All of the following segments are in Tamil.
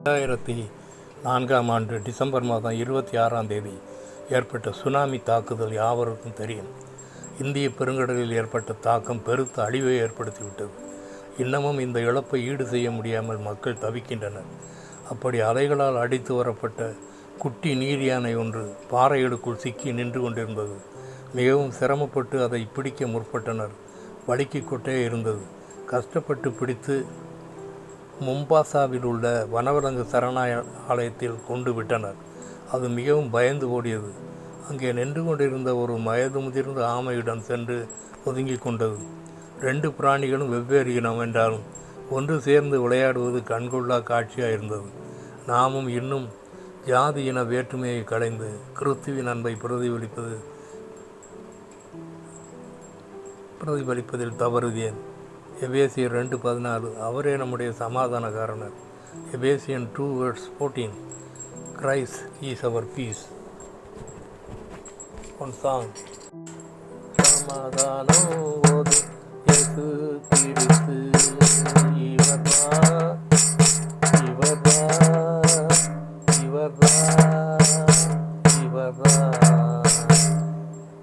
2004 டிசம்பர் மாதம் 26 ஏற்பட்ட சுனாமி தாக்குதல் யாவருக்கும் தெரியும். இந்திய பெருங்கடலில் ஏற்பட்ட தாக்கம் பெருத்த அழிவை ஏற்படுத்திவிட்டது. இன்னமும் இந்த இழப்பை ஈடு செய்ய முடியாமல் மக்கள் தவிக்கின்றனர். அப்படி அலைகளால் அடித்து வரப்பட்ட குட்டி நீர் யானை ஒன்று பாறைகளுக்குள் சிக்கி நின்று கொண்டிருந்தது. மிகவும் சிரமப்பட்டு அதை பிடிக்க முற்பட்டனர். வழுக்கிக் கொண்டே இருந்தது. கஷ்டப்பட்டு பிடித்து மும்பாசாவில் உள்ள வனவிலங்கு சரணாலயத்தில் கொண்டு விட்டனர். அது மிகவும் பயந்து ஓடியது. அங்கே நின்று கொண்டிருந்த ஒரு வயது முதிர்ந்த ஆமையிடம் சென்று ஒதுங்கி கொண்டது. 2 பிராணிகளும் வெவ்வேறு இனம் என்றாலும் ஒன்று சேர்ந்து விளையாடுவது கண்கொள்ளா காட்சியாக இருந்தது. நாமும் இன்னும் ஜாதி இன வேற்றுமையை களைந்து கிறிஸ்துவின் அன்பை பிரதிபலிப்பதில் தவறுது ஏன்? எபேசியர் 2:14 அவரே நம்முடைய சமாதானக்காரனர். Ephesian 2:14 Christ is our peace. One song. சமாதானம் ஓது இயேசு கிறிஸ்து இவர்தா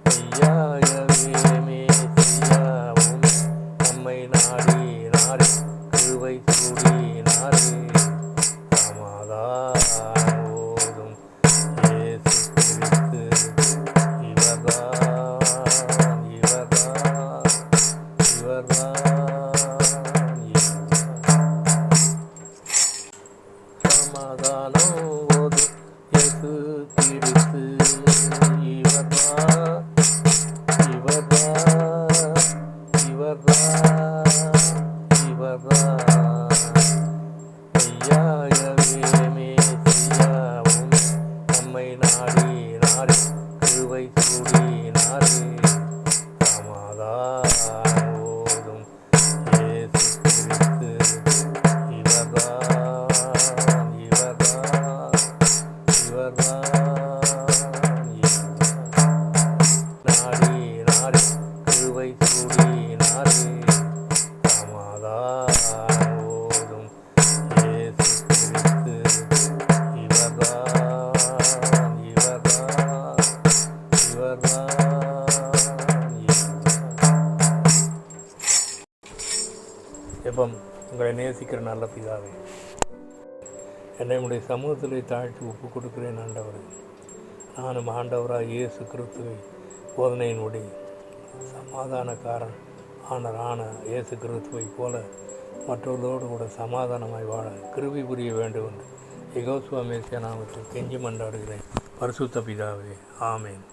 மெய்யாகவே மெய்யாவும் நம்மை நாடி கிருபை சூடினாரே. சமாதானம் ஓதும் இயேசு கிறிஸ்து சமாதானம் ஓது இயேசு கிறிஸ்து மெய்யாகவே மெய்யாவும் நம்மை நாடி கிருபை சூடினாரே. சமாதானம் ஓதும் இயேசு கிறிஸ்து நாடி கிருபை சூடினாரே. சமாதானம் ஓதும் இயேசு கிறிஸ்து ஜெபம். உங்களை நேசிக்கிற நல்ல பிதாவே, என்னை உடைய சமூகத்திலே தாழ்த்தி ஒப்பு கொடுக்கிறேன் ஆண்டவரே. நானும் ஆண்டவராக இயேசு கிறிஸ்துவை போதனையின்படி சமாதானக்காரன் ஆன இயேசு கிறிஸ்துவை போல மற்றவர்களோடு கூட சமாதானமாய் வாழ கிருபை புரிய வேண்டும் என்று யெகோவா மேசியா நாமத்தில் கெஞ்சி மன்றாடுகிறேன். பரிசுத்த பிதாவே, ஆமேன்.